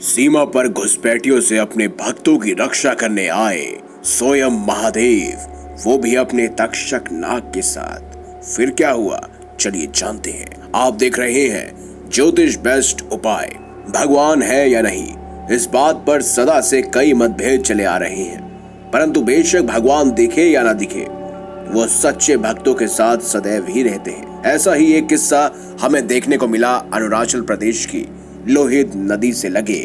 सीमा पर घुसपैठियों से अपने भक्तों की रक्षा करने आए स्वयं महादेव, वो भी अपने तक्षक नाग के साथ। फिर क्या हुआ, चलिए जानते हैं। आप देख रहे हैं ज्योतिष बेस्ट उपाय। भगवान है या नहीं, इस बात पर सदा से कई मतभेद चले आ रहे हैं, परंतु बेशक भगवान दिखे या ना दिखे, वो सच्चे भक्तों के साथ सदैव ही रहते हैं। ऐसा ही एक किस्सा हमें देखने को मिला अरुणाचल प्रदेश की लोहित नदी से लगे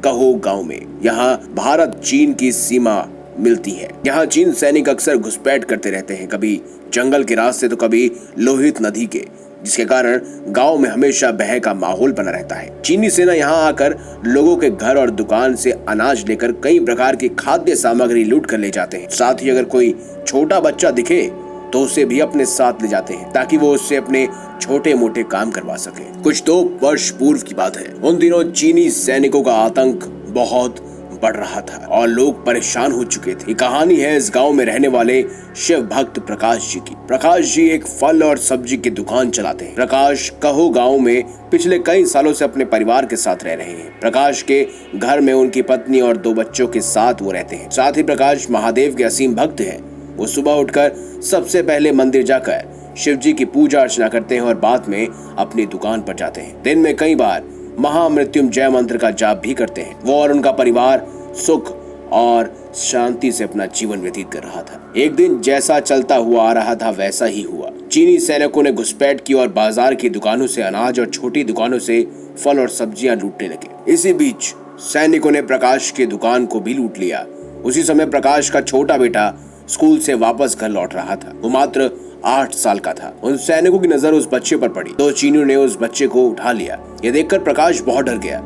कहो गांव में। यहाँ भारत चीन की सीमा मिलती है। यहाँ चीन सैनिक अक्सर घुसपैठ करते रहते हैं, कभी जंगल के रास्ते तो कभी लोहित नदी के, जिसके कारण गांव में हमेशा भय का माहौल बना रहता है। चीनी सेना यहाँ आकर लोगों के घर और दुकान से अनाज लेकर कई प्रकार की खाद्य सामग्री लूट कर ले जाते हैं। साथ ही अगर कोई छोटा बच्चा दिखे तो उसे भी अपने साथ ले जाते हैं ताकि वो उससे अपने छोटे मोटे काम करवा सके। कुछ 2 वर्ष पूर्व की बात है। उन दिनों चीनी सैनिकों का आतंक बहुत बढ़ रहा था और लोग परेशान हो चुके थे। ये कहानी है इस गांव में रहने वाले शिव भक्त प्रकाश जी की। प्रकाश जी एक फल और सब्जी की दुकान चलाते हैं। प्रकाश कहो गांव में पिछले कई सालों से अपने परिवार के साथ रह रहे हैं। प्रकाश के घर में उनकी पत्नी और 2 बच्चों के साथ वो रहते हैं। साथ ही प्रकाश महादेव के असीम भक्त हैं। वो सुबह उठकर सबसे पहले मंदिर जाकर शिव जी की पूजा अर्चना करते हैं और बाद में अपनी दुकान पर जाते हैं। दिन में कई बार महामृत्युंजय मंत्र का जाप भी करते हैं। वो और उनका परिवार सुख और शांति से अपना जीवन व्यतीत कर रहा था। एक दिन जैसा चलता हुआ आ रहा था वैसा ही हुआ। चीनी सैनिकों ने घुसपैठ की और बाजार की दुकानों से अनाज और छोटी दुकानों से फल और सब्जियां लूटने लगे। इसी बीच सैनिकों ने प्रकाश की दुकान को भी लूट लिया। उसी समय प्रकाश का छोटा बेटा स्कूल से वापस घर लौट रहा था। वो मात्र 8 साल का था। उन सैनिकों की नजर उस बच्चे पर पड़ी। 2 चीनियों ने उस बच्चे को उठा लिया। ये देखकर प्रकाश बहुत डर गया।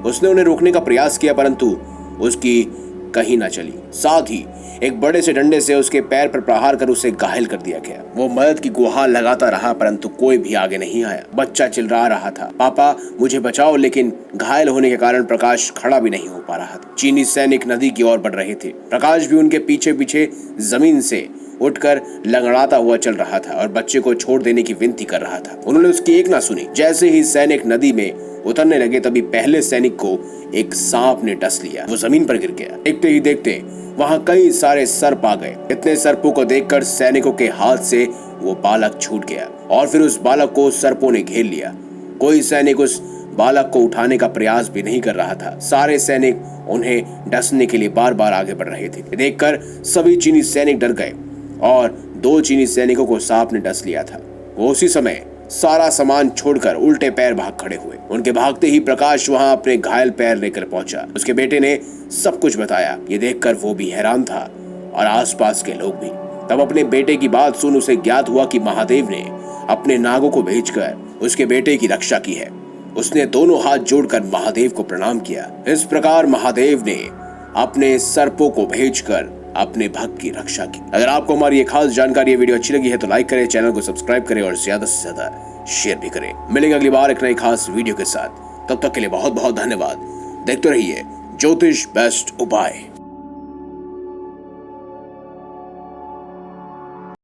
उसने उन्हें रोकने का प्रयास किया परंतु उसकी कहीं ना चली। साथ ही एक बड़े से डंडे से उसके पैर पर प्रहार कर उसे घायल कर दिया गया। वो मदद की गुहार लगाता रहा परंतु कोई भी आगे नहीं आया। बच्चा चिल्ला रहा था, पापा मुझे बचाओ, लेकिन घायल होने के कारण प्रकाश खड़ा भी नहीं हो पा रहा था। चीनी सैनिक नदी की ओर बढ़ रहे थे। प्रकाश भी उनके पीछे पीछे जमीन से उठकर लंगड़ाता हुआ चल रहा था और बच्चे को छोड़ देने की विनती कर रहा था। उन्होंने उसकी एक ना सुनी। जैसे ही सैनिक नदी में उतरने लगे तभी पहले सैनिक को एक सांप ने डस लिया। वो जमीन पर गिर गया। देखते ही देखते वहां कई सारे सर्प आ गए। इतने सर्पों को देखकर सैनिकों के हाथ से वो बालक छूट गया और फिर उस बालक को सर्पों ने घेर लिया। कोई सैनिक उस बालक को उठाने का प्रयास भी नहीं कर रहा था। सारे सैनिक उन्हें डसने के लिए बार बार आगे बढ़ रहे थे। देखकर सभी चीनी सैनिक डर गए और 2 चीनी सैनिकों को सांप ने डस लिया था। वो उसी समय सारा सामान छोड़कर उल्टे पैर भाग खड़े हुए। उनके भागते ही प्रकाश वहां अपने घायल पैर लेकर पहुंचा। उसके बेटे ने सब कुछ बताया। ये देखकर वो भी हैरान था और आसपास के लोग भी। तब अपने बेटे की बात सुन उसे ज्ञात हुआ कि महादेव ने अपने नागों को भेजकर उसके बेटे की रक्षा की है। उसने दोनों हाथ जोड़कर महादेव को प्रणाम किया। इस प्रकार महादेव ने अपने सर्पों को भेजकर अपने भक्त की रक्षा की। अगर आपको हमारी ये खास जानकारी, ये वीडियो अच्छी लगी है तो लाइक करें, चैनल को सब्सक्राइब करें और ज्यादा से ज्यादा शेयर भी करें। मिलेंगे अगली बार एक नई खास वीडियो के साथ। तब तक के लिए बहुत बहुत धन्यवाद। देखते रहिए ज्योतिष बेस्ट उपाय।